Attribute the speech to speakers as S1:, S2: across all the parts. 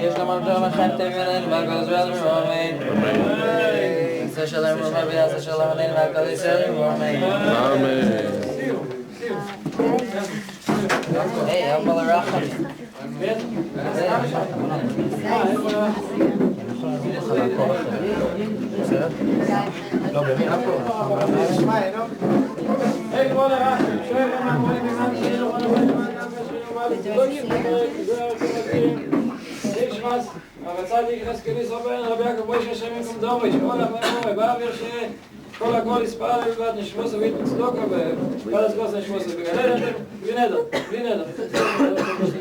S1: יש למרדום לכם תמירן והגוזרל מרומין עשה שלם רבי עשה שלם עלינו ועל כל ישראל מרומין היי, אבא לרחם לא באמת היי, בוא לרחם שואל כמה מורים אימן שאילו was, aber zeitlich das Gewiss aber Rabbi Yaakov Hashem im Dovid, all of Baver כל הכל יספר לבד נשמוס ובית מצדוק אבל כל הסגוס נשמוס ובגנדת בלי נדר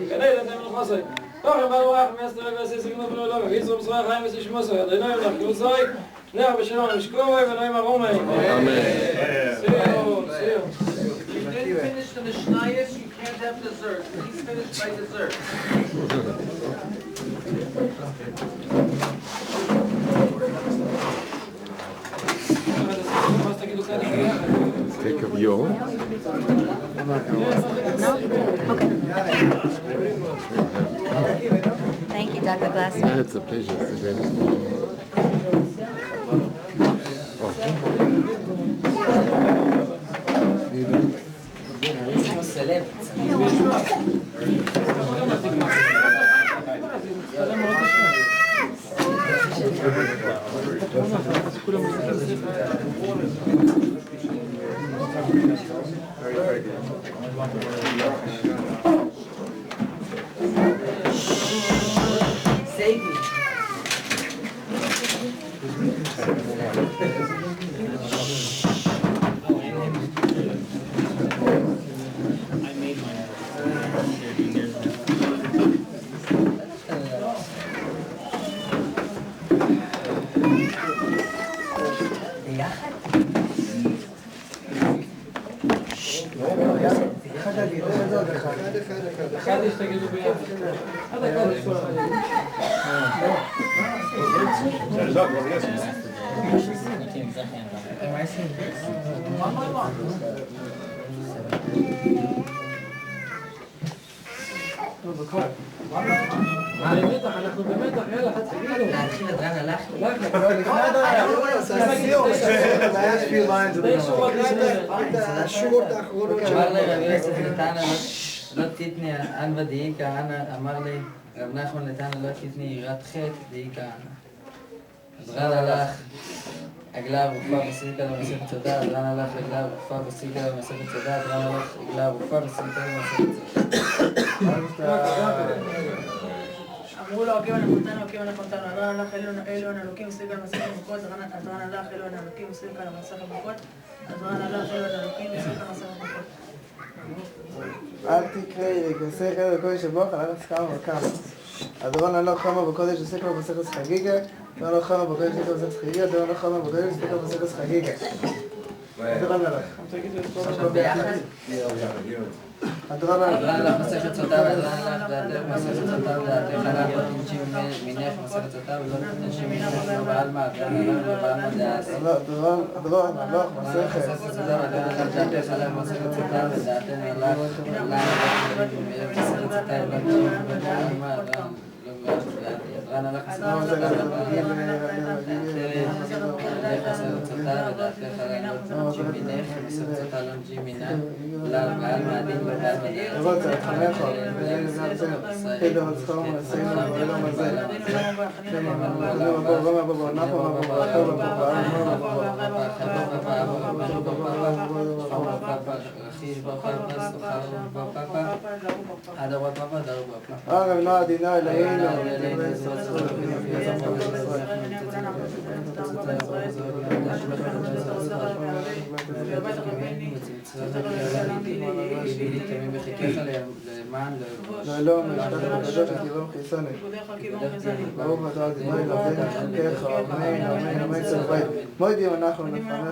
S1: גנדת הם נחוסי תוך ברוך מסתר ועשי סגנות ולא ויצרו בשרה חיים ושמוס וידענו לך כלוסוי נח בשלום נשקורי ולא ימרום אמן
S2: If you didn't finish the Mishnayos, you can't have dessert. Please finish by dessert.
S3: Take of your.
S4: Thank you, Dr. Glassman.
S3: It's a pleasure. It's a great
S2: Save me.
S1: אנחנו במתח, יאללה, תגידו.
S2: להתחיל את רן הלך. אמר לי רבי יוסף נתנה לא תתני אנבה דאיקה אנה, אמר לי רב נחמן נתנה לא תתני יראת חטא דאיקה אנה. אז רן הלך עגלה ורופאה וסריקה למסכת צודה, אז רן הלך עגלה ורופאה וסריקה למסכת צודה, אז רן הלך עגלה ורופאה וסריקה למסכת צודה.
S5: אמרו לו, הקים הנחותנו, הקים הנחותנו, אז רן הלך אלוהים אלוקים וסריקה למסכת מכות, אז רן הלך אלוהים אלוקים וסריקה למסכת מכות, אז רן הלך אלוהים אלוקים וסריקה למסכת מכות.
S6: אל תקראי רגסך בקודש שבוך, על ארץ כמה וכמה. הדורון הלוך חמה בקודש וסקר במסכת חגיגה, הדורון הלוך חמה בקודש וסקר במסכת חגיגה, הדורון הלוך חמה בקודש וסקר במסכת חגיגה. הדורון הלוך.
S2: עכשיו ביחד?
S6: הדורון הלוך.
S2: הדורון הלוך מסכת סוטה, והדורון הלוך דעתך מסכת סוטה, ודעתך הלך לא תנשי מינך מסכת סוטה, ולא תנשי מינך לא בעלמה, הדורון הלוך לא בעלמה דעת.
S6: הדורון הלוך מסכת.
S2: דעתך הלך מסכת סוטה, ודעתך הלך מסכת סוטה, נתן הלך הסכמה
S6: מודים אנחנו לפניך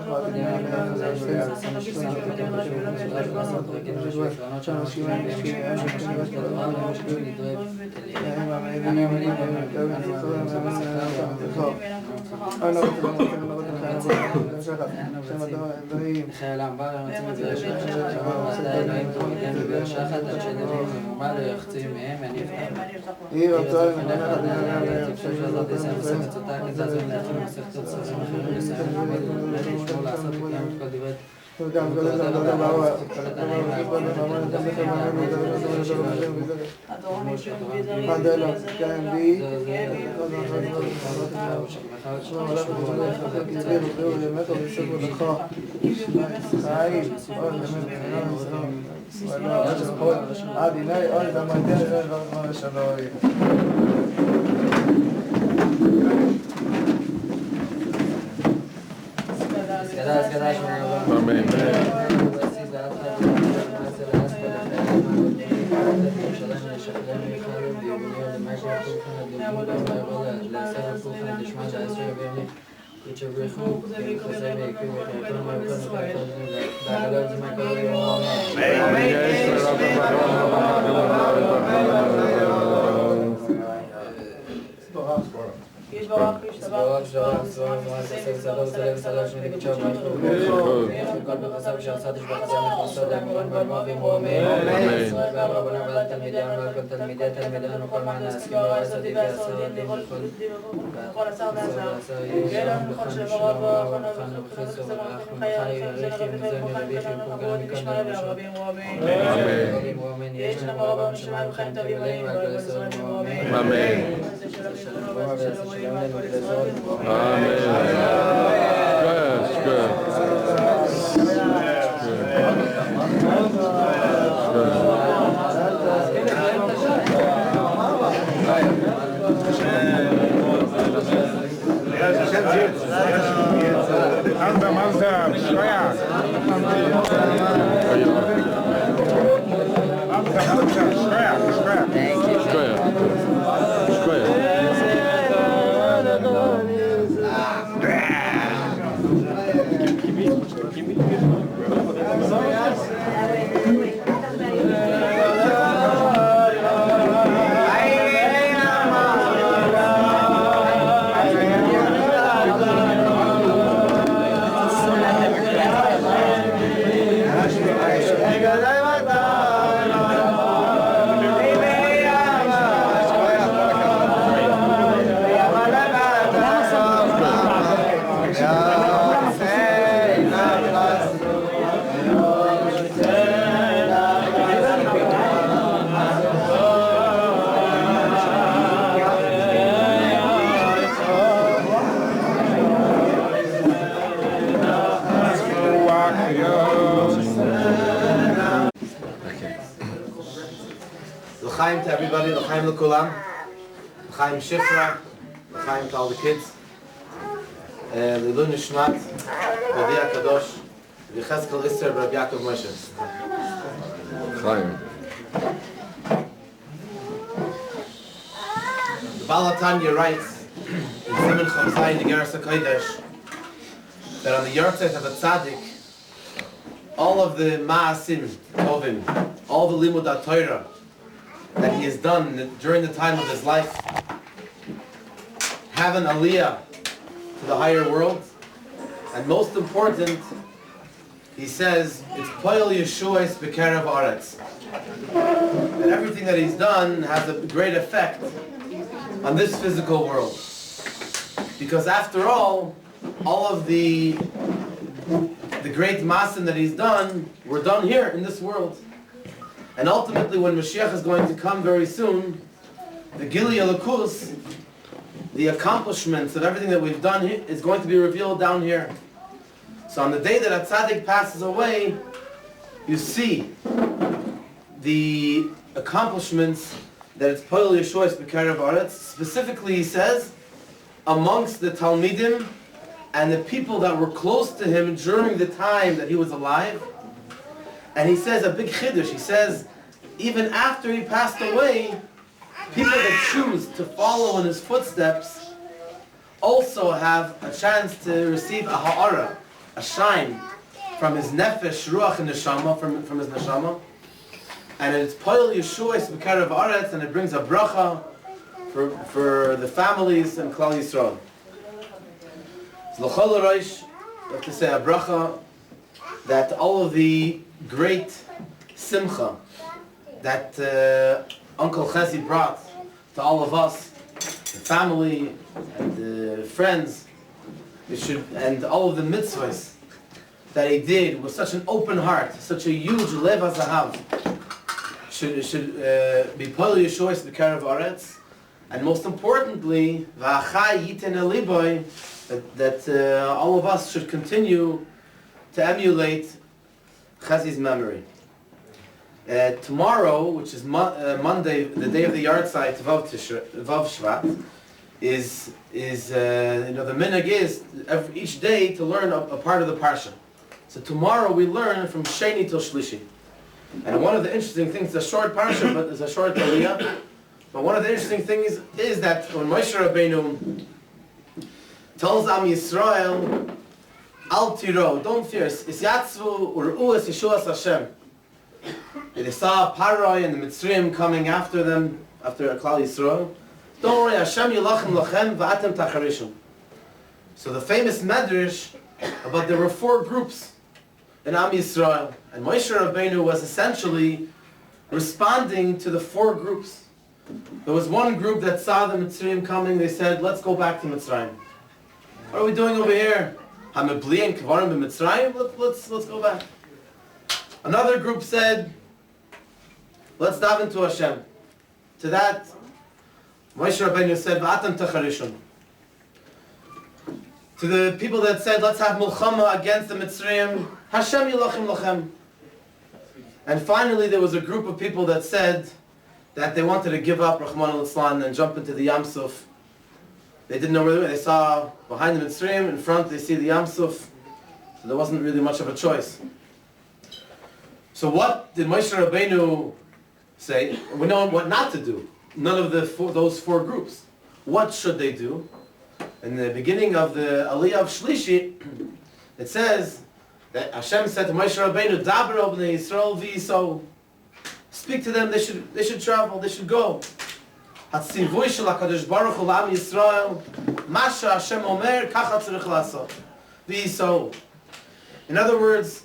S7: L'chaim to everybody, l'chaim l'kulam, l'chaim Shifra, l'chaim to all the kids, l'ilui nishmat, Rabbi Kadosh, Yehezkel Isser, Rabbi Yaakov Moshe.
S3: Chaim.
S7: The Baal HaTanya writes in Siman Chamzai in the Gerasa Kodesh that on the Yahrtzeit of a tzaddik, all of the ma'asim tovim, all the limud HaTorah that he has done during the time of his life have an aliyah to the higher world, and most important, he says it's poil yeshuas b'kerev aretz, that everything that he's done has a great effect on this physical world. Because after all of the great masim that he's done were done here in this world. And ultimately, when Mashiach is going to come very soon, the Gili Elokus, the accomplishments of everything that we've done here, is going to be revealed down here. So on the day that a tzaddik passes away, you see the accomplishments that it's Poel Yeshuas B'Karev Aretz. Specifically, he says, amongst the Talmidim and the people that were close to him during the time that he was alive. And he says a big chiddush. He says, even after he passed away, people that choose to follow in his footsteps also have a chance to receive a ha'ara, a shine from his nefesh, ruach, and neshama, from his neshama. And it's Poel Yeshuas B'Karev Aretz, and it brings a bracha for the families and Klal Yisrael. So l'chol harosh, we have to say a bracha that all of the great simcha that Uncle Chezi brought to all of us, the family and the friends, and all of the mitzvahs that he did with such an open heart, such a huge lev hazahav, should be Poel Yeshuas B'Karev Aretz, and most importantly, v'achai yiten eliboy, that all of us should continue to emulate Chazi's memory. Tomorrow, which is Monday, the day of the Yahrtzeit, Vav Shvat, is the minhag is each day to learn a part of the parsha. So tomorrow we learn from Sheni till Shlishi. And one of the interesting things, it's a short parsha, but it's a short aliyah. But one of the interesting things is that when Moshe Rabbeinu tells Am Yisrael, Al tiro, don't fear, is yatzvu ur'u es Yeshuas Hashem. They saw Paroi and the Mitzrayim coming after them, after Klal Yisrael. Don't worry, Hashem yilachem lachem va'atem tacharishum. So the famous medrash about there were 4 groups in Am Yisrael, and Moshe Rabbeinu was essentially responding to the 4 groups. There was one group that saw the Mitzrayim coming. They said, "Let's go back to Mitzrayim. What are we doing over here? Hamebli and Kvarim b'Mitzrayim. Let's go back." Another group said, "Let's dive into Hashem." To that, Moshe Rabbeinu said, "V'atem tacharishun." To the people that said, "Let's have milchama against the Mitzrayim," Hashem yilachim lachem. And finally, there was a group of people that said that they wanted to give up Rahman al-Islam and jump into the Yam Suf. They didn't know where they were. They saw behind the Mitzrayim, in front they see the Yam Suf. So there wasn't really much of a choice. So what did Moshe Rabbeinu say? We know what not to do. None of those 4 groups. What should they do? In the beginning of the Aliyah of Shlishi, it says that Hashem said to Moshe Rabbeinu, "Daber al bnei Yisrael v'yisou." Speak to them. They should travel. They should go. Hatzivui shel HaKadosh Baruch Hu l'Am Yisrael, Masha Hashem Omer, kacha tzarich la'asot v'yisou. In other words,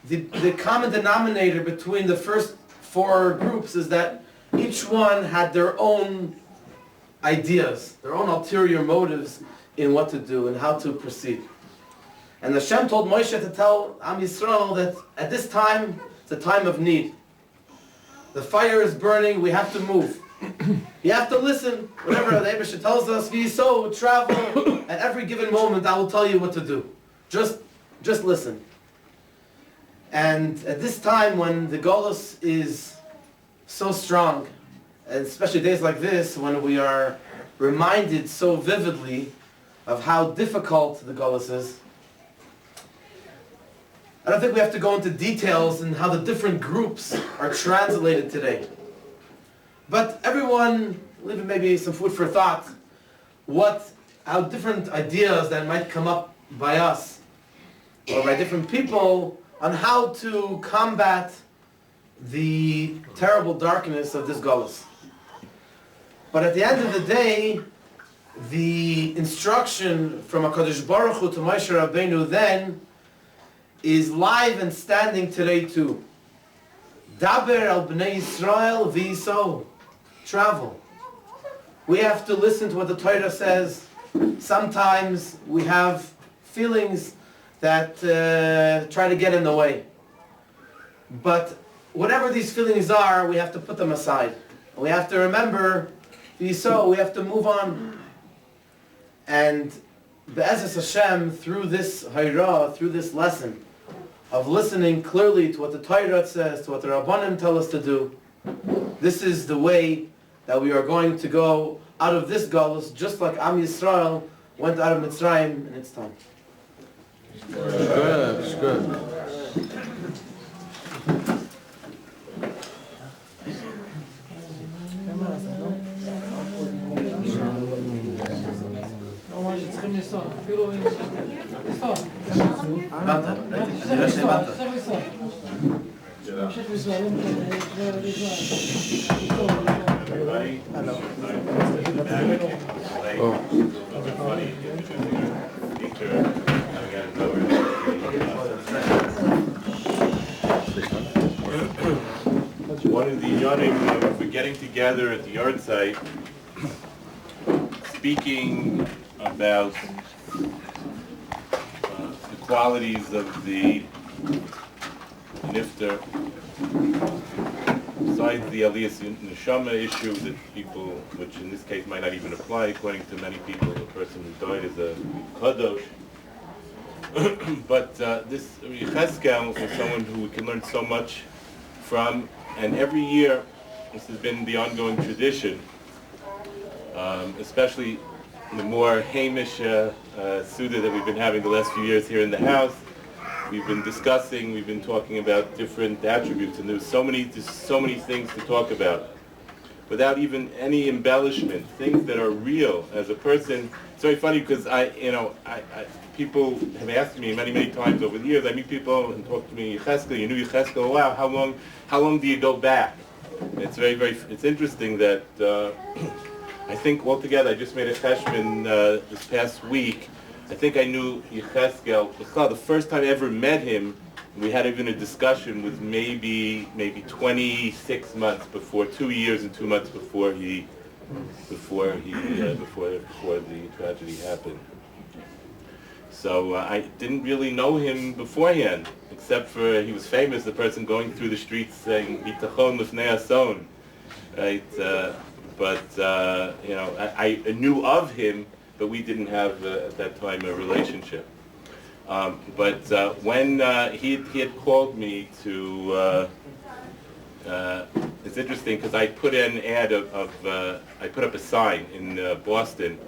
S7: the common denominator between the first 4 groups is that each one had their own ideas, their own ulterior motives in what to do and how to proceed. And Hashem told Moshe to tell Am Yisrael that at this time, it's a time of need. The fire is burning, we have to move. You have to listen. Whatever the Eibusha tells us, v'yisou, travel. At every given moment, I will tell you what to do. Just listen. And at this time when the Golus is so strong, and especially days like this when we are reminded so vividly of how difficult the Golus is, I don't think we have to go into details in how the different groups are translated today. But everyone, leaving maybe some food for thought, how different ideas that might come up by us or by different people on how to combat the terrible darkness of this Golus. But at the end of the day, the instruction from HaKadosh Baruch Hu to Moshe Rabbeinu then is live and standing today too. Daber al bnei Yisrael v'yisou. Travel. We have to listen to what the Torah says. Sometimes we have feelings that try to get in the way. But whatever these feelings are, we have to put them aside. We have to remember, so we have to move on. And Be'ezus Hashem, through this Hayrah, through this lesson of listening clearly to what the Torah says, to what the Rabbanim tell us to do, this is the way that we are going to go out of this galus, just like Am Yisrael went out of Mitzrayim in its time.
S3: Good, good.
S1: צריכים לנסוע, אפילו אם לנסוע.
S7: Beitar, אני לא יודע Beitar.
S1: צריך לנסוע. המשך לנסוע, היום
S8: One of the yonim we're getting together at the Yahrtzeit, speaking about the qualities of the nifter, besides the aliyas neshama issue that people, which in this case might not even apply, according to many people, the person who died is a kadosh. But this Yehezkel is someone who we can learn so much from, and every year this has been the ongoing tradition, especially the more Hamish Suda that we've been having the last few years here in the house. We've been discussing, we've been talking about different attributes, and there's so many things to talk about, without even any embellishment, things that are real as a person. It's very funny because people have asked me many times over the years. I meet people and talk to me, Yehezkel, you knew Yehezkel, wow, how long do you go back? It's it's interesting that I think altogether, I just made a cheshbon this past week. I think I knew Yehezkel, the first time I ever met him, we had even a discussion, was maybe 26 months before, 2 years and 2 months before the tragedy happened. So I didn't really know him beforehand, except for he was famous, the person going through the streets saying "Bitachon lifnei ason," right? I knew of him, but we didn't have at that time a relationship. When he had called me to, it's interesting because I put in an ad I put up a sign in Boston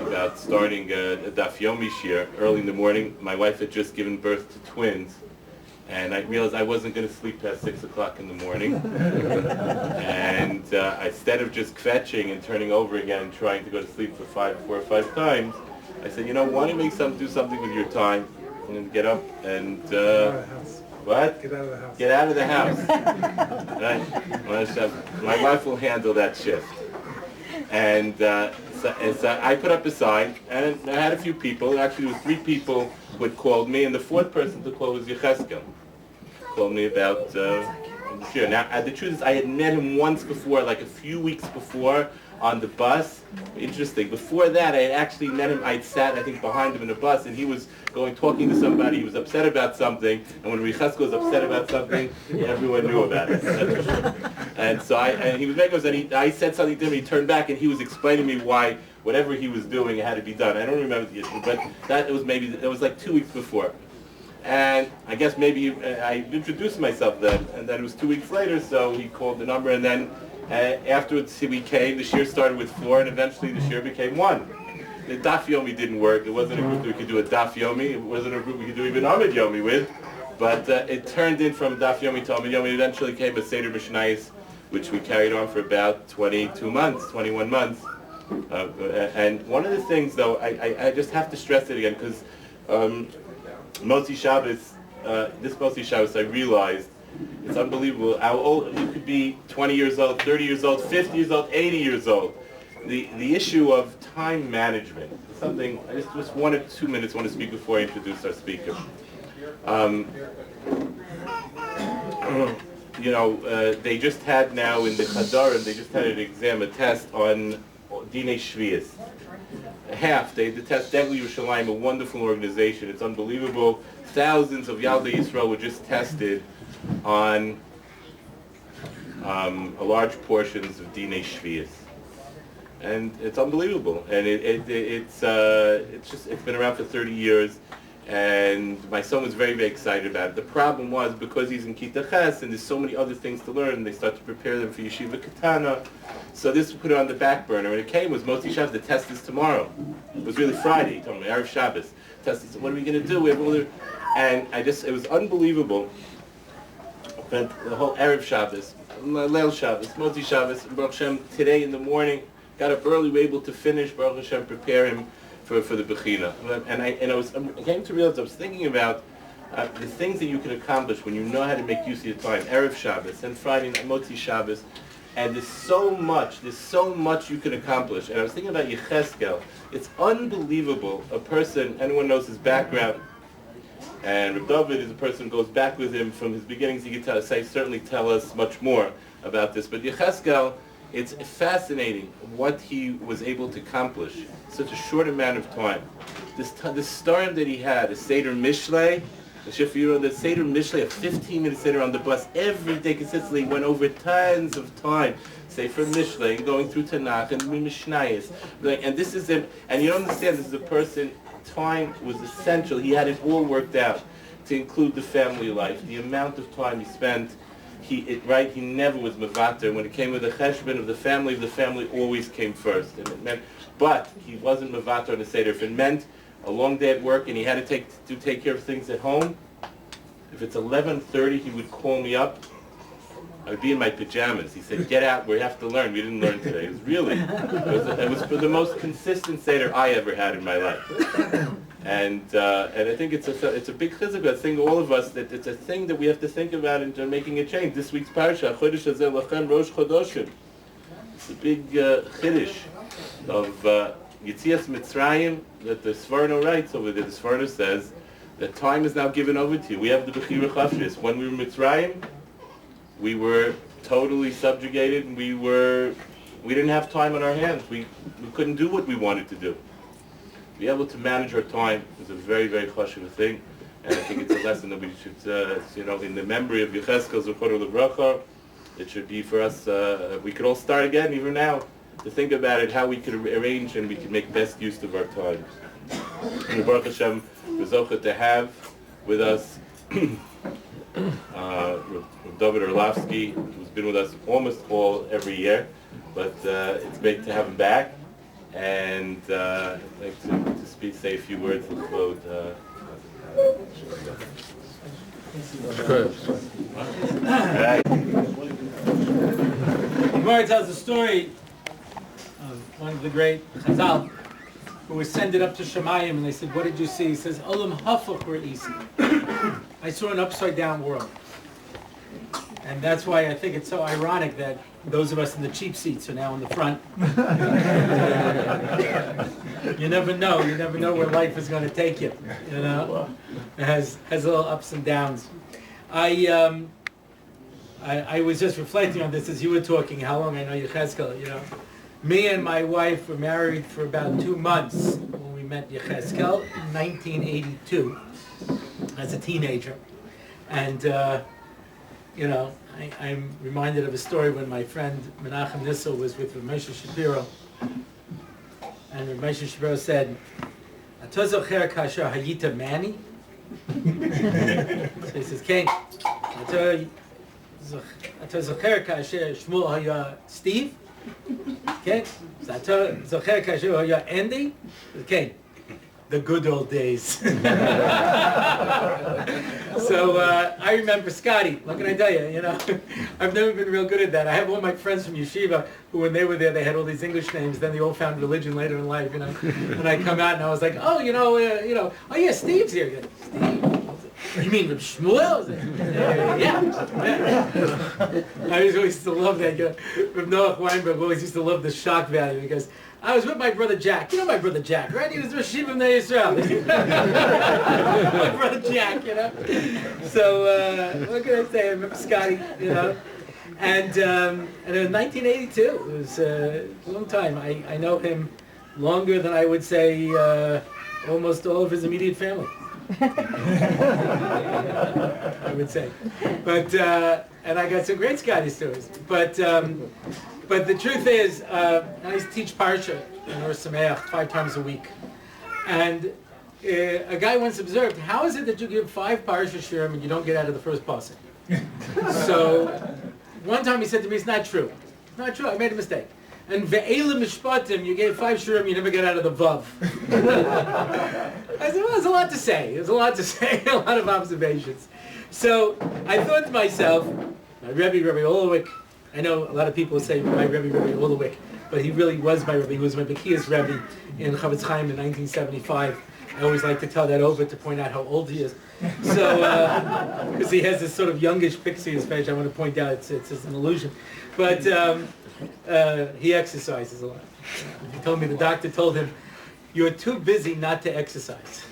S8: about starting a Daf Yomi shir early in the morning. My wife had just given birth to twins, and I realized I wasn't going to sleep past 6 o'clock in the morning. And instead of just kvetching and turning over again and trying to go to sleep for 4 or 5 times, I said, why don't you do something with your time and get up and what? Get out of the house. Get out of the house. Right? My wife will handle that shift. And so I put up a sign, and I had a few people. Actually, there were 3 people who had called me, and the 4th person to call was Yehezkel. Called me about sure. Now, the truth is, I had met him once before, like a few weeks before, on the bus. Interesting. Before that, I had actually met him. I'd sat, I think, behind him in a bus, and he was talking to somebody. He was upset about something, and when Yehezkel was upset about something, everyone knew about it. And so he was making us, and I said something to him. He turned back, and he was explaining to me why whatever he was doing had to be done. I don't remember the issue, but that was like 2 weeks before. And I guess maybe I introduced myself then, and then it was 2 weeks later, so he called the number, and then afterwards we came. The shir started with 4, and eventually the shir became 1. The Daf Yomi didn't work. It wasn't a group that we could do a Daf Yomi. It wasn't a group we could do even Amid Yomi with. But it turned in from Daf Yomi to Amid Yomi. It eventually came a Seder Mishnayos, which we carried on for about 21 months. And one of the things, though, I just have to stress it again, because Motzi Shabbos, this Motzi Shabbos, I realized it's unbelievable how old you could be. 20 years old, 30 years old, 50 years old, 80 years old. The issue of time management is something. I just 1 or 2 minutes want to speak before I introduce our speaker. They just had now in the Chadarim, they just had an exam, a test on Dinei Shvius. Half, they detest Degli Yerushalayim, a wonderful organization. It's unbelievable. Thousands of Yaldei Yisrael were just tested on a large portions of Dinei Shvius. And it's unbelievable. And it's been around for 30 years. And my son was very, very excited about it. The problem was, because he's in Kita Ches and there's so many other things to learn, they start to prepare them for Yeshiva Katana. So this put it on the back burner. When it came, it was Motzi Shabbos, the test is tomorrow. It was really Friday, he told me, Erev Shabbos. Test is, what are we going to do? We have all the... And it was unbelievable. But the whole Erev Shabbos, Leil Shabbos, Motzi Shabbos, Baruch Hashem, today in the morning, got up early, we were able to finish, Baruch Hashem, prepare him for the Bechina. And I came to realize, I was thinking about the things that you can accomplish when you know how to make use of your time. Erev Shabbos and Friday night, Motzi Shabbos. And there's so much you can accomplish. And I was thinking about Yehezkel. It's unbelievable. A person, anyone knows his background, and Rabbi Dovid is a person who goes back with him from his beginnings. He could certainly tell us much more about this. But Yehezkel, it's fascinating what he was able to accomplish in such a short amount of time. This start that he had, a Seder Mishlei, the Seder Mishlei, a 15-minute Seder on the bus every day consistently, went over tons of time, say from Mishlei, and going through Tanakh and Mishnayos. And this is him, and you don't understand, this is a person, time was essential. He had it all worked out to include the family life, the amount of time he spent. He never was mevater. When it came with the cheshbon of the family always came first. And it meant, but he wasn't mevater on the Seder. If it meant a long day at work and he had to take care of things at home, if it's 11:30, he would call me up. I would be in my pajamas. He said, "Get out, we have to learn." We didn't learn today. It was for the most consistent Seder I ever had in my life. And I think it's a big chizuk, a thing to all of us, that it's a thing that we have to think about in making a change. This week's parsha, Chodesh Hazeh Lachem Rosh Chodoshim. It's a big chiddush of Yetzias Mitzrayim that the Sforno writes over there. The Sforno says that time is now given over to you. We have the Bechira Chafshis. When we were Mitzrayim, we were totally subjugated, and we didn't have time on our hands. We couldn't do what we wanted to do. Be able to manage our time is a very, very chashuv thing, and I think it's a lesson that we should, in the memory of Yehezkel Zechor Lebracha, it should be for us. We could all start again, even now, to think about it, how we could arrange and we could make best use of our time. And Baruch Hashem, we're zocheh to have with us Dovid Orlofsky, who's been with us almost every year, but it's great to have him back. And I'd like to say a few words about
S9: Gemara tells the story of one of the great Chazal who ascended up to Shemayim, and they said, "What did you see?" He says, "Olam hafach re'isi." I saw an upside down world. And that's why I think it's so ironic that those of us in the cheap seats are now in the front. You never know where life is going to take you. You know, it has little ups and downs. I was just reflecting on this as you were talking. How long I know Yehezkel. You know, me and my wife were married for about 2 months when we met Yehezkel in 1982 as a teenager, and. I'm reminded of a story when my friend Menachem Nissel was with Rav Moshe Shapiro, and Rav Moshe Shapiro said, "Ato zocher kasher hayita Manny?" So he says, "Ken, ato zocher kasher Shmuel haya Steve? Ken, ato zocher kasher haya Andy? Ken, the good old days." So I remember Scotty. What can I tell you? You know, I've never been real good at that. I have all my friends from yeshiva who, when they were there, they had all these English names. Then they all found religion later in life. You know, and I come out and I was like, "Oh, oh yeah, Steve's here." Steve. You mean Reb Shmuel? Yeah. I always used to love that. Reb Noach Weinberg always used to love the shock value because I was with my brother Jack. You know my brother Jack, right? He was Rosh Yeshiva Bnei Yisrael. My brother Jack, you know. So what can I say? I remember Scotty, you know. And in 1982, it was a long time. I know him longer than I would say almost all of his immediate family. I would say. But, and I got some great Scotty stories. But the truth is, I used to teach Parsha in Or Sameach 5 times a week. And a guy once observed, how is it that you give 5 Parsha Shirim and you don't get out of the first pasuk? So one time he said to me, it's not true. It's not true, I made a mistake. And Ve'ela Mishpatim, you gave 5 Shirim, you never get out of the Vav. I said, well, there's a lot to say. There's a lot to say, a lot of observations. So I thought to myself, my Rabbi Orlofsky, I know a lot of people say my Rabbi Orlofsky, but he really was my Rabbi. He was my Bekias Rabbi in Chavetz Chaim in 1975. I always like to tell that over to point out how old he is. So, because he has this sort of youngish pixie in his face, I want to point out it's an illusion. But he exercises a lot. He told me, the doctor told him, you're too busy not to exercise.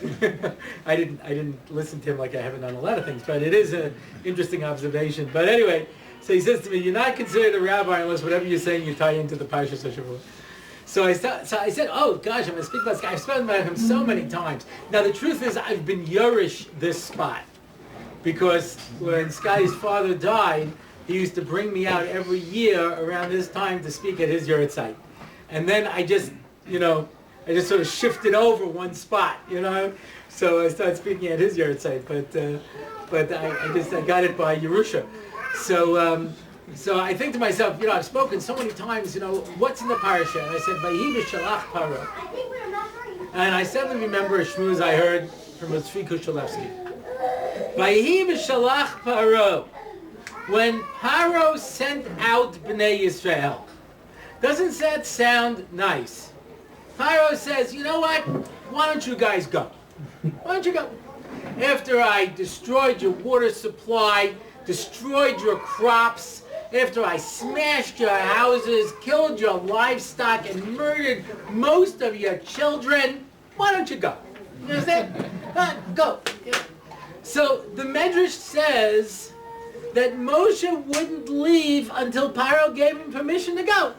S9: I didn't listen to him like I haven't done a lot of things, but it is an interesting observation. But anyway, so he says to me, you're not considered a rabbi unless whatever you're saying you tie into the Parshas HaShavua. So I said, oh gosh, I'm going to speak about this guy. I've spoken about him so many times. Now the truth is I've been Yerush this spot because when Scotty's father died, he used to bring me out every year around this time to speak at his Yahrtzeit. And then I just sort of shifted over one spot, So I started speaking at his Yahrtzeit, but I got it by Yerusha. So I think to myself, I've spoken so many times, what's in the parasha? And I said, Vayihi v'shalach paro. And I suddenly remember a shmooze I heard from Tzvi Kushalevsky. Vayihi v'shalach paro. When Paro sent out Bnei Yisrael. Doesn't that sound nice? Paro says, you know what? Why don't you guys go? Why don't you go? After I destroyed your water supply, destroyed your crops, after I smashed your houses, killed your livestock, and murdered most of your children, why don't you go? You understand? Go. So the Medrash says that Moshe wouldn't leave until Paro gave him permission to go.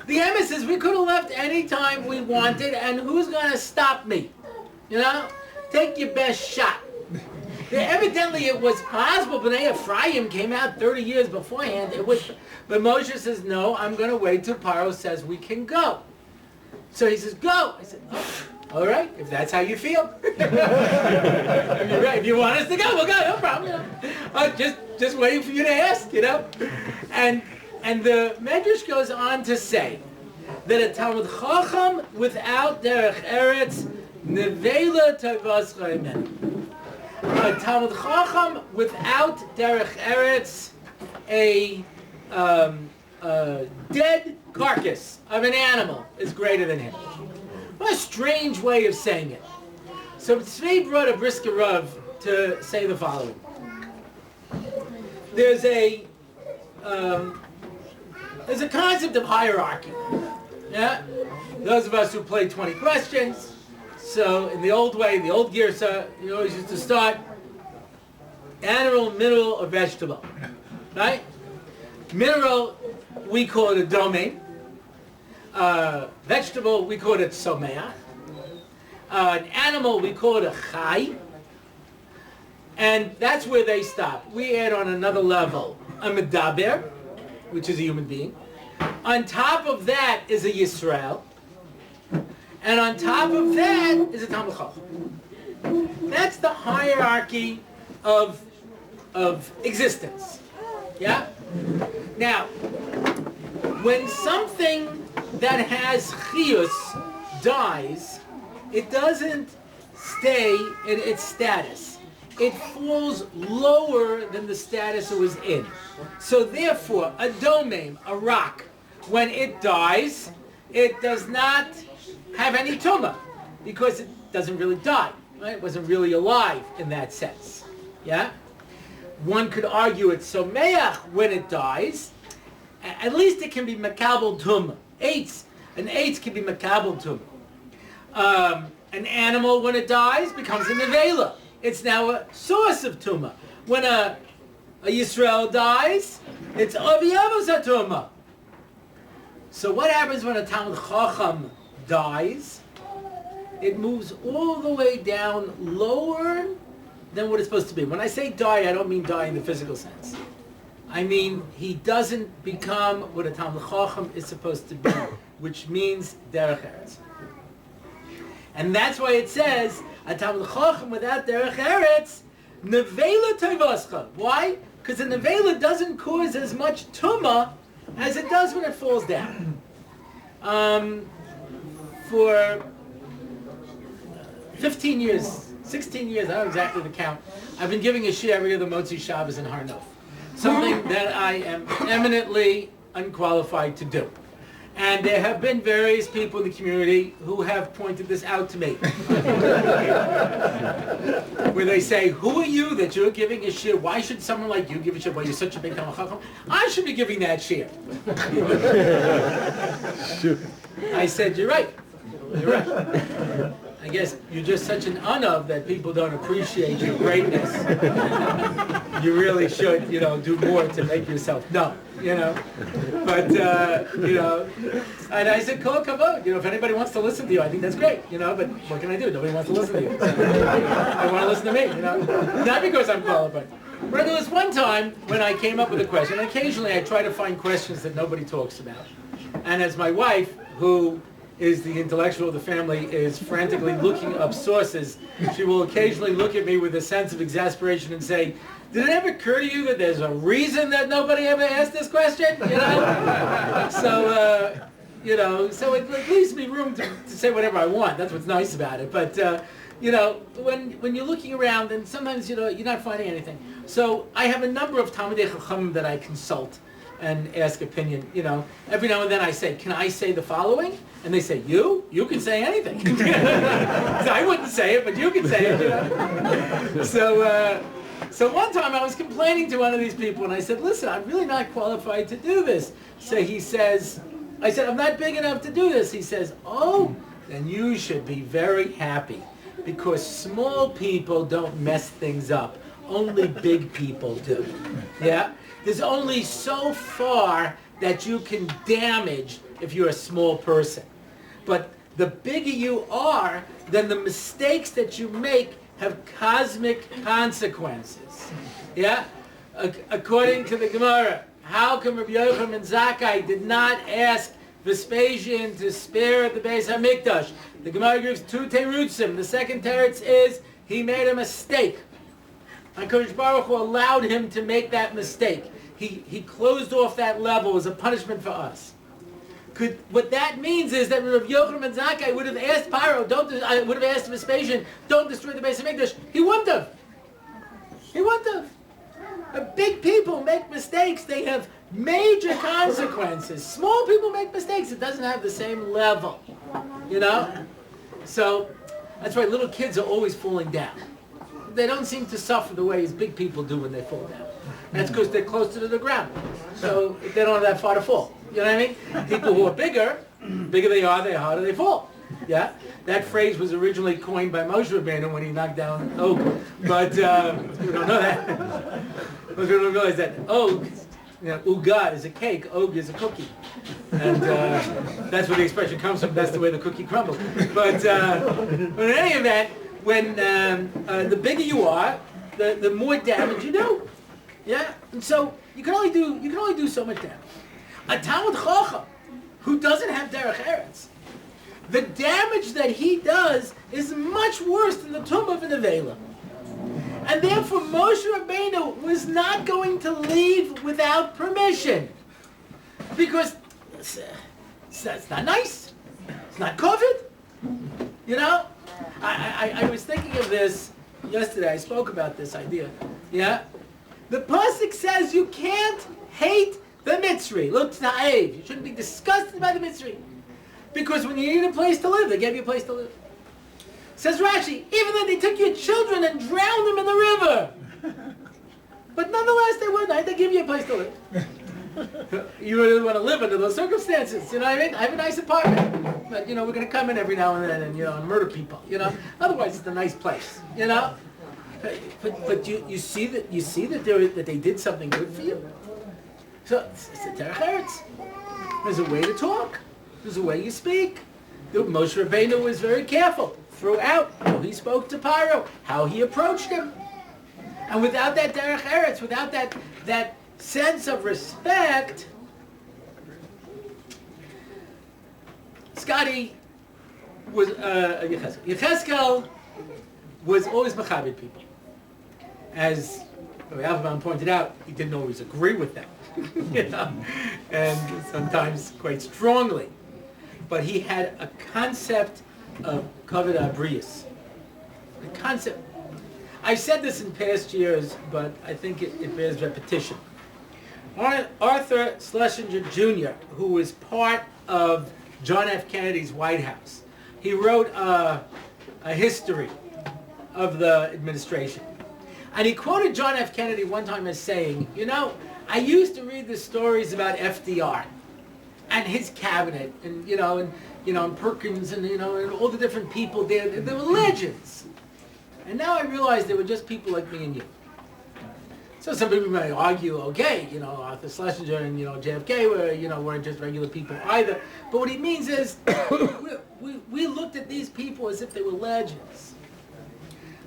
S9: The emes is we could have left any time we wanted, and who's going to stop me? Take your best shot. Evidently it was possible. Bnei Ephraim came out 30 years beforehand. But Moshe says, no, I'm going to wait till Paro says we can go. So he says, go. I said, oh, all right, if that's how you feel. If you want us to go, we'll go, no problem. Just waiting for you to ask, And the Medrash goes on to say that a Talmud Chacham without Derech Eretz, Nevela Tavas Chaymen. A Talmud Chacham without Derech Eretz, a dead carcass of an animal is greater than him. What a strange way of saying it. So Tzvi brought a brisker Rav to say the following. There's a concept of hierarchy. Yeah? Those of us who play 20 questions, so in the old way, the old Girsa, you always used to start animal, mineral, or vegetable. Right? Mineral, we call it a domain. Vegetable, we call it someach. An animal, we call it a chai. And that's where they stop. We add on another level a medaber, which is a human being. On top of that is a Yisrael. And on top of that is a Talmud Chacham. That's the hierarchy of existence. Yeah? Now, when something that has chiyus dies, it doesn't stay in its status. It falls lower than the status it was in. So therefore, a domain, a rock, when it dies, it does not have any tumah, because it doesn't really die. Right? It wasn't really alive in that sense. Yeah? One could argue it's someach when it dies. At least it can be makabel tumah. An eitz can be makabel tumah. An animal, when it dies, becomes a nevela. It's now a source of tumah. When a Yisrael dies, It's Aviyavos HaTumah. So what happens when a Talmid Chacham dies? It moves all the way down lower than what it's supposed to be. When I say die, I don't mean die in the physical sense. I mean, he doesn't become what a Talmid Chacham is supposed to be, which means Derech Eretz. And that's why it says, a Talmid Chacham without Derech Eretz, Nevela Tovascha. Why? Because the Nevela doesn't cause as much Tumah as it does when it falls down. For 15 years, 16 years, I don't know exactly the count, I've been giving a shiur every other Motzi Shabbos in Har Nof. Something that I am eminently unqualified to do. And there have been various people in the community who have pointed this out to me. Where they say, who are you that you're giving a shiur? Why should someone like you give a shiur? Well, you're such a big Talmid Chacham. I should be giving that shiur. I said, you're right. You're right. I guess you're just such an unav that people don't appreciate your greatness. You really should, do more to make yourself known, But, and I said, kol kavod, if anybody wants to listen to you, I think that's great, but what can I do? Nobody wants to listen to you. So they want to listen to me, Not because I'm qualified. But there was one time when I came up with a question. Occasionally I try to find questions that nobody talks about. And as my wife, who is the intellectual of the family, is frantically looking up sources, she will occasionally look at me with a sense of exasperation and say, did it ever occur to you that there's a reason that nobody ever asked this question? So it leaves me room to say whatever I want. That's what's nice about it. But when you're looking around, and sometimes you're not finding anything. So I have a number of Talmidei Chacham that I consult and ask opinion. Every now and then I say, can I say the following? And they say, you can say anything. So I wouldn't say it, but you can say it. So one time I was complaining to one of these people, and I said, listen, I'm really not qualified to do this. So I said, I'm not big enough to do this. He says, oh, then you should be very happy, because small people don't mess things up. Only big people do. Yeah? There's only so far that you can damage if you're a small person. But the bigger you are, then the mistakes that you make have cosmic consequences. Yeah? According to the Gemara, how come Rabbi Yochanan and Zakkai did not ask Vespasian to spare the Beis HaMikdash? The Gemara gives two terutzim. The second teretz is he made a mistake. And HaKadosh Baruch Hu allowed him to make that mistake. He closed off that level as a punishment for us. What that means is that Rabbi Yochanan and Zakkai would have asked Paro, would have asked Vespasian, don't destroy the Beis HaMikdash. He wouldn't have. He wouldn't have. Big people make mistakes. They have major consequences. Small people make mistakes. It doesn't have the same level. So that's why little kids are always falling down. They don't seem to suffer the way as big people do when they fall down. That's because they're closer to the ground. So they don't have that far to fall. You know what I mean? People who are bigger they are, the harder they fall. Yeah? That phrase was originally coined by Moshe Rabbeinu when he knocked down Og. But we don't know that. Most people don't realize that Og, Uga is a cake, Og is a cookie. And that's where the expression comes from. That's the way the cookie crumbles. But in any event, when the bigger you are, the more damage you do. Yeah? And so you can only do so much damage. A Talmid Chacham who doesn't have Derech Eretz, the damage that he does is much worse than the Tumah of an Nevela. And therefore Moshe Rabbeinu was not going to leave without permission. Because it's not nice. It's not covered. I was thinking of this yesterday. I spoke about this idea. Yeah? The pasuk says you can't hate the Mitzri. Look, Ta'ev. You shouldn't be disgusted by the Mitzri. Because when you need a place to live, they gave you a place to live. Says Rashi, even though they took your children and drowned them in the river. But nonetheless, they wouldn't. They give you a place to live. You really want to live under those circumstances. You know what I mean? I have a nice apartment. But, we're going to come in every now and then and, murder people. Otherwise, it's a nice place. But you see that they did something good for you. So it's a derech eretz. There's a way to talk. There's a way you speak. Moshe Rabbeinu was very careful throughout how he spoke to Paro, how he approached him. And without that derech eretz, without that sense of respect, Scotty was Yehezkel. Yehezkel was always mechabed people. As Rabbi pointed out, he didn't always agree with them, you know, and sometimes quite strongly. But he had a concept of kavod abrius. The concept. I've said this in past years, but I think it bears repetition. Arthur Schlesinger Jr., who was part of John F. Kennedy's White House, he wrote a history of the administration. And he quoted John F. Kennedy one time as saying, you know, I used to read the stories about FDR and his cabinet, and and Perkins, and and all the different people there. They were legends. And now I realize they were just people like me and you. So some people may argue, okay, Arthur Schlesinger and JFK weren't just regular people either. But what he means is, we looked at these people as if they were legends.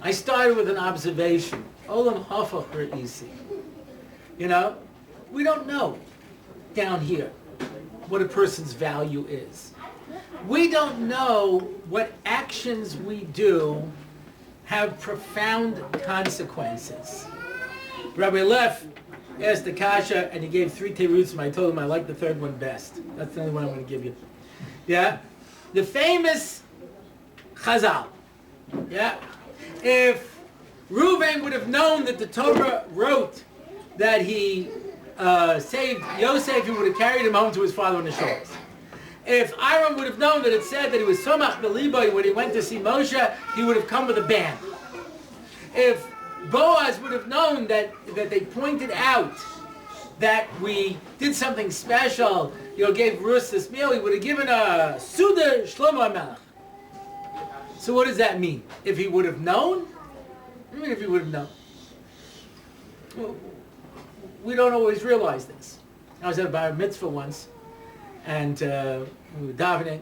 S9: I started with an observation. Olam hafach re'isi. We don't know down here what a person's value is. We don't know what actions we do have profound consequences. Rabbi Leff asked the kasha, and he gave 3 terutzim. I told him I like the third one best. That's the only one I'm going to give you. Yeah? The famous Chazal. Yeah? If Reuven would have known that the Torah wrote that he saved Yosef, he would have carried him home to his father on his shoulders. If Aaron would have known that it said that he was Somach Beliboy when he went to see Moshe, he would have come with a band. If Boaz would have known that they pointed out that we did something special, gave Rus this meal, he would have given a Suda Shlomo HaMelech. So what does that mean? If he would have known? I mean, if he would have known. Well, we don't always realize this. I was at a bar mitzvah once, and we were davening,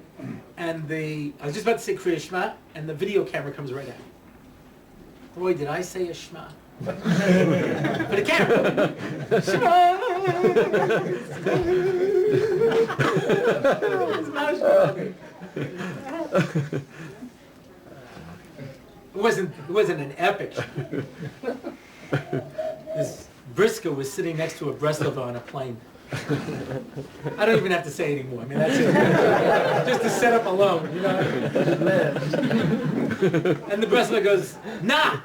S9: and I was just about to say Kriya Shema, and the video camera comes right out. Boy, did I say a Shema. For the camera. Shema! It wasn't an epic Shema. This Brisker was sitting next to a Breslova on a plane. I don't even have to say anymore. I mean, that's it. Just the setup alone, And the Breslova goes, nah!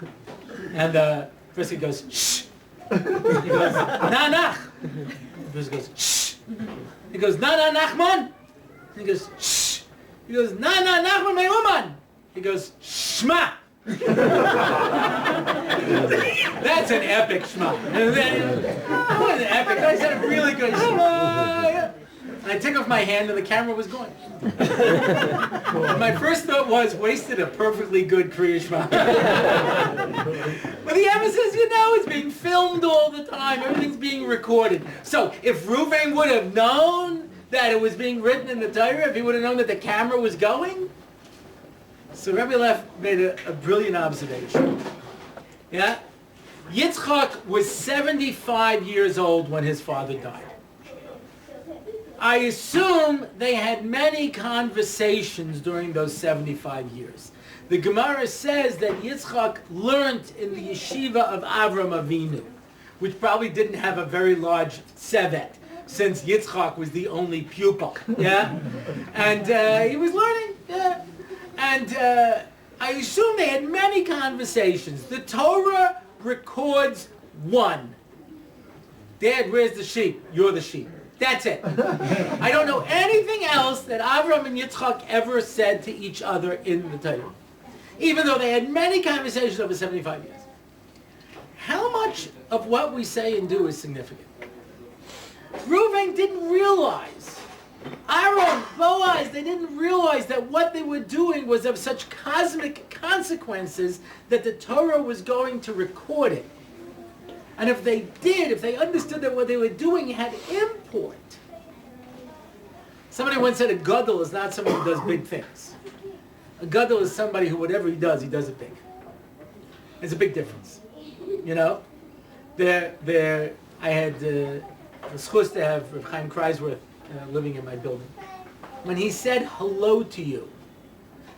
S9: And the Brisker goes, shh! He goes, nah, nah! The Brisker goes, shh! He goes, nah, nah, Nachman! He goes, shh! He goes, nah, nah, Nachman, my woman! He goes, shma! That's an epic shema. It wasn't epic. I said a really good shema. And I took off my hand and the camera was going. And my first thought was, wasted a perfectly good Kriya Shema. But the emphasis, it's being filmed all the time. Everything's being recorded. So if Reuven would have known that it was being written in the Torah, if he would have known that the camera was going, so Rabbi Leff made a brilliant observation. Yeah? Yitzchak was 75 years old when his father died. I assume they had many conversations during those 75 years. The Gemara says that Yitzchak learned in the yeshiva of Avram Avinu, which probably didn't have a very large sevet, since Yitzchak was the only pupil. Yeah? And he was learning. Yeah. And I assume they had many conversations. The Torah records one. Dad, where's the sheep? You're the sheep. That's it. I don't know anything else that Avram and Yitzchak ever said to each other in the Torah. Even though they had many conversations over 75 years. How much of what we say and do is significant? Reuven didn't realize. Aaron, Boaz, they didn't realize that what they were doing was of such cosmic consequences that the Torah was going to record it. And if they did, if they understood that what they were doing had import. Somebody once said a gadol is not somebody who does big things. A gadol is somebody who, whatever he does it big. It's a big difference. You know? I had the schus to have Reb Chaim Kreisworth living in my building. When he said hello to you,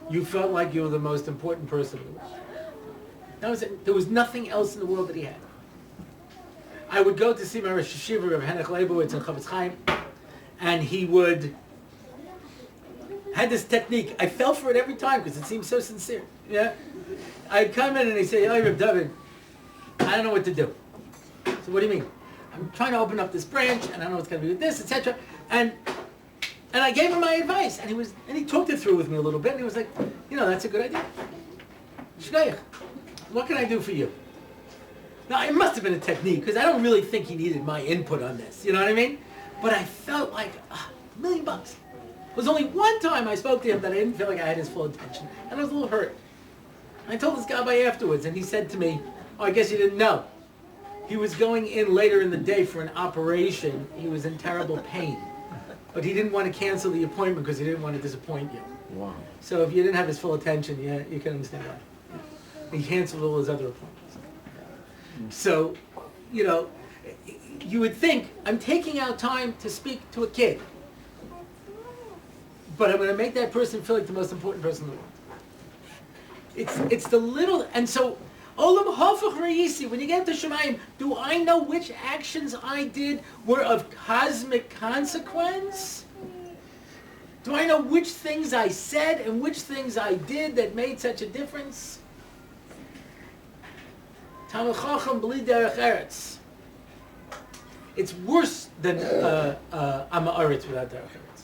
S9: you felt like you were the most important person in the world. That was it. There was nothing else in the world that he had. I would go to see my Rosh Yeshiva, Reb Henech Leibowitz and Chavetz Chaim, and he had this technique. I fell for it every time because it seemed so sincere. Yeah, I'd come in and he'd say, "Oh, Reb Dovid, I don't know what to do." So what do you mean? I'm trying to open up this branch, and I don't know what's going to be with this, etc. And I gave him my advice, and he talked it through with me a little bit, and he was like, that's a good idea. Shneich, what can I do for you? Now, it must have been a technique, because I don't really think he needed my input on this, you know what I mean? But I felt like, $1 million. It was only one time I spoke to him that I didn't feel like I had his full attention, and I was a little hurt. I told this guy afterwards, and he said to me, "Oh, I guess you didn't know. He was going in later in the day for an operation. He was in terrible pain. But he didn't want to cancel the appointment because he didn't want to disappoint you."
S3: Wow.
S9: So if you didn't have his full attention, you can understand why. He canceled all his other appointments. So, you would think, I'm taking out time to speak to a kid. But I'm going to make that person feel like the most important person in the world. It's the little, and so, Olam Hafach Reisi, when you get to Shemayim, do I know which actions I did were of cosmic consequence? Do I know which things I said and which things I did that made such a difference? Talmid Chacham b'li derech eretz. It's worse than Am Haaretz without derech eretz.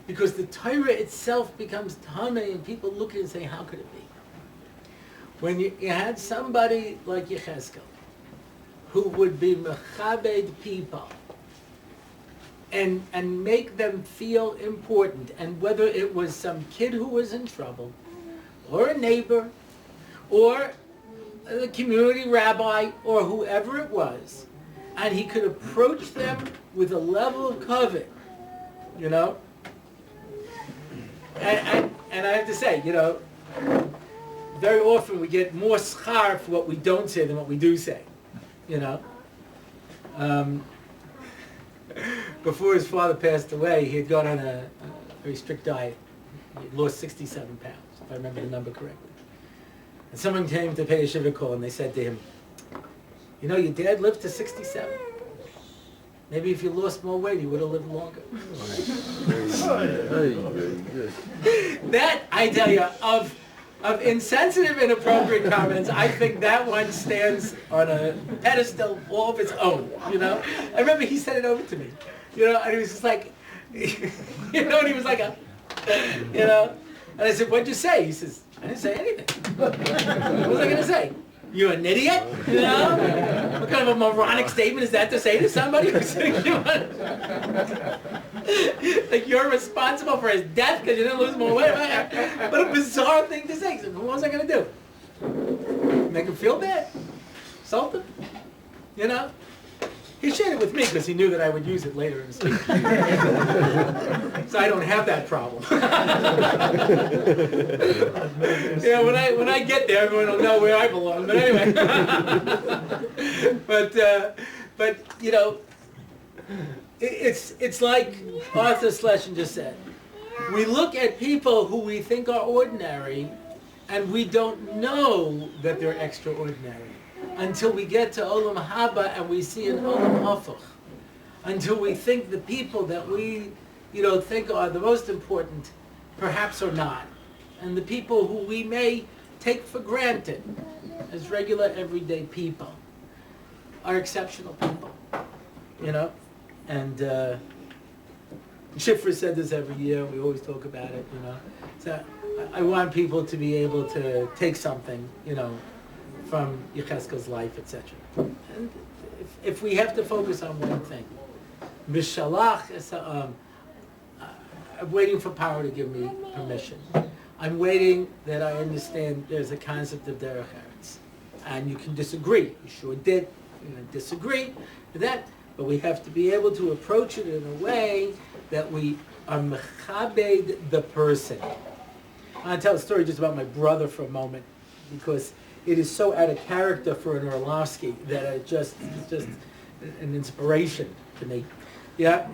S9: Because the Torah itself becomes tamei and people look at it and say, how could it be? When you had somebody like Yehezkel, who would be mechabed people and make them feel important, and whether it was some kid who was in trouble, or a neighbor, or the community rabbi, or whoever it was, and he could approach them with a level of kavod, and I have to say, very often we get more schar for what we don't say than what we do say, Before his father passed away, he had gone on a very strict diet. He had lost 67 pounds, if I remember the number correctly. And someone came to pay a shiva call, and they said to him, your dad lived to 67. Maybe if you lost more weight, he would have lived longer. That, I tell you, of insensitive, inappropriate comments, I think that one stands on a pedestal all of its own, I remember he said it over to me, and he was just like, and he was like, and I said, "What'd you say?" He says, "I didn't say anything." What was I going to say? "You're an idiot?" What kind of a moronic statement is that to say to somebody who's sitting like you're responsible for his death because you didn't lose more weight? What a bizarre thing to say. So what was I going to do? Make him feel bad? Insult him? He shared it with me because he knew that I would use it later in the speech. So I don't have that problem. When I get there, everyone will know where I belong. But anyway. but it's like Arthur Schlesinger just said. We look at people who we think are ordinary, and we don't know that they're extraordinary until we get to Olam Haba and we see an Olam Hafach. Until we think the people that we, think are the most important, perhaps are not. And the people who we may take for granted as regular, everyday people are exceptional people, And Schiffer said this every year. We always talk about it, So I want people to be able to take something, from Yehezkel's life, etc. And if we have to focus on one thing, Mishalach, I'm waiting for power to give me permission. I'm waiting that I understand there's a concept of derech eretz. And you can disagree. You sure did. disagree with that, but we have to be able to approach it in a way that we are mechabed the person. I want to tell a story just about my brother for a moment, because it is so out of character for an Orlofsky that it's just an inspiration to me. Yeah,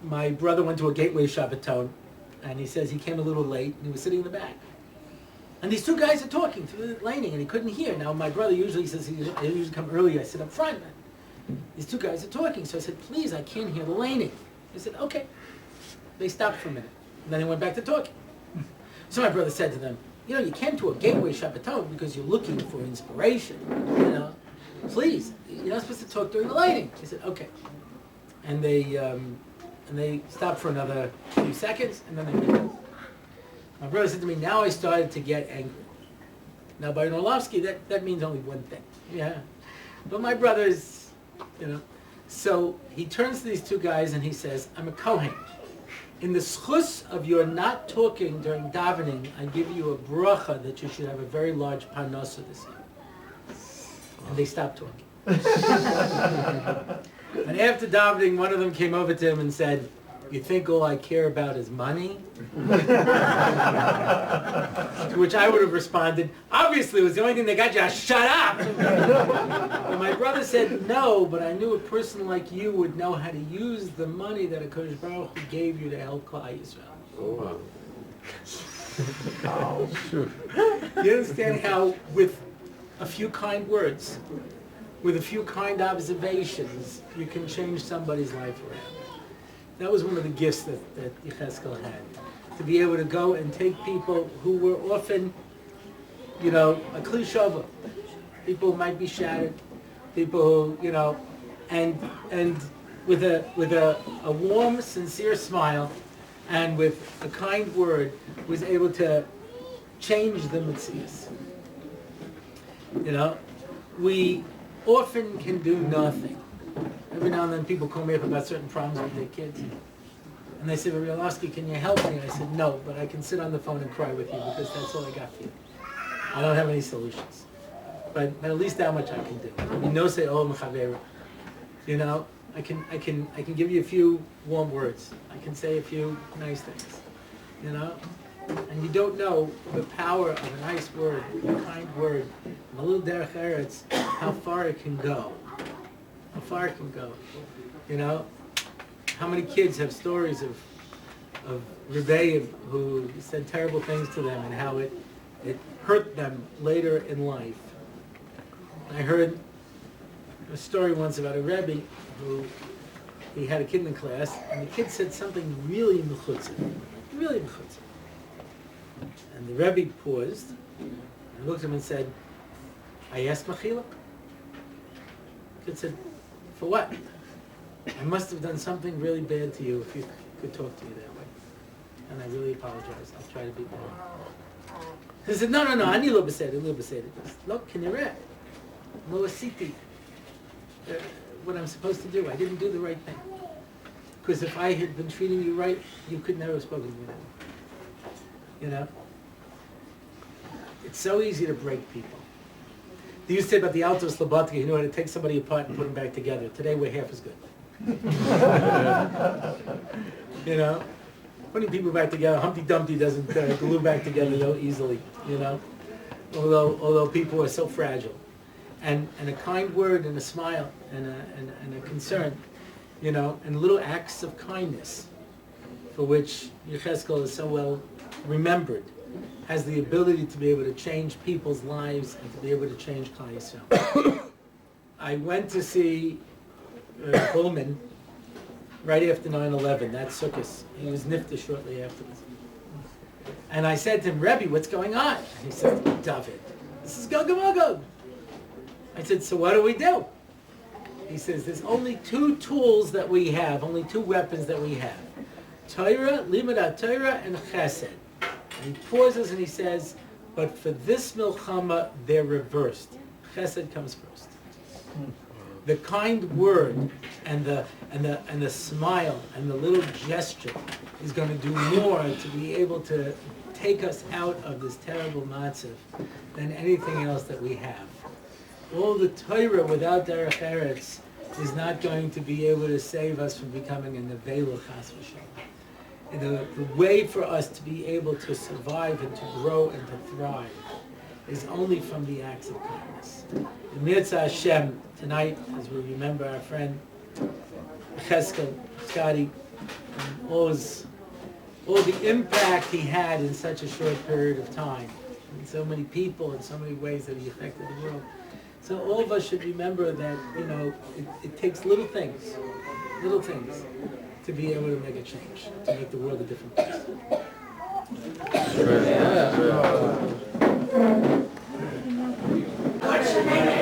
S9: my brother went to a gateway Shabbaton, and he says he came a little late, and he was sitting in the back. And these two guys are talking through the laning, and he couldn't hear. Now, my brother usually says he usually come early. I sit up front. These two guys are talking, so I said, please, I can't hear the laning. They said, okay. They stopped for a minute, and then they went back to talking. So my brother said to them, you know, you came to a gateway Shabbaton because you're looking for inspiration. You know, please, you're not supposed to talk during the lighting. He said, okay. And they stopped for another few seconds, and then they went out. My brother said to me, now I started to get angry. Now by Orlofsky, that means only one thing. Yeah. But my brother's, you know. So he turns to these two guys and he says, I'm a Kohen. In the schus of your not talking during davening, I give you a bracha that you should have a very large parnasa this year. And they stopped talking. And after davening, one of them came over to him and said, you think all I care about is money? To which I would have responded, obviously it was the only thing that got you, shut up! But my brother said, no, but I knew a person like you would know how to use the money that HaKadosh Baruch Hu gave you to help Klal Yisrael.
S3: Oh, sure.
S9: You understand how with a few kind words, with a few kind observations, you can change somebody's life around. That was one of the gifts that Yehezkel had, to be able to go and take people who were often, you know, a klishava, people who might be shattered, people who, you know, and with a warm, sincere smile, and with a kind word, was able to change the metzius. You know, we often can do nothing. Every now and then people call me up about certain problems with their kids. And they say, Rabbi Orlofsky, can you help me? And I said, no, but I can sit on the phone and cry with you because that's all I got for you. I don't have any solutions. But at least that much I can do. You know, say, oh, m'chaveru. You know, I can give you a few warm words. I can say a few nice things. You know? And you don't know the power of a nice word, a kind word, a little derech eretz, how far it can go. How far it can go, you know? How many kids have stories of Rabbi who said terrible things to them and how it hurt them later in life. I heard a story once about a Rabbi who, he had a kid in class, and the kid said something really mechutza, really mechutza. And the Rabbi paused and looked at him and said, I asked Mechila? The kid said, for what? I must have done something really bad to you if you could talk to me that way. And I really apologize. I'll try to be better. He said, no, אני לא בסדר, לא בסדר. Look, כנראה, לא עשיתי what I'm supposed to do. I didn't do the right thing. Because if I had been treating you right, you could never have spoken to me that way. You know? It's so easy to break people. They used to say about the Altos Labatka, you know how to take somebody apart and put them back together. Today we're half as good. You know? Putting people back together, Humpty Dumpty doesn't glue back together so easily, you know? Although people are so fragile. And a kind word and a smile and a concern, you know, and little acts of kindness for which Yehezkel is so well remembered, has the ability to be able to change people's lives and to be able to change Klal Yisrael. I went to see Pullman right after 9/11, that's Sukkot. He was nifta shortly afterwards. And I said to him, Rabbi, what's going on? And he said, Dovid, this is Gog. I said, so what do we do? He says, there's only two tools that we have, only two weapons that we have. Torah, Limud Torah, and Chesed. And he pauses and he says, but for this milchama, they're reversed. Chesed comes first. The kind word and the smile and the little gesture is going to do more to be able to take us out of this terrible matzav than anything else that we have. all the Torah without Derech Eretz is not going to be able to save us from becoming a Nevela Chas v'Shalom. And the way for us to be able to survive and to grow and to thrive is only from the acts of kindness. In Mitzvah Hashem, tonight, as we remember our friend Yehezkel, Scotty, and all the impact he had in such a short period of time, and so many people, in so many ways that he affected the world. So all of us should remember that, it takes little things to be able to make a change, to make the world a different place.
S4: What's your name?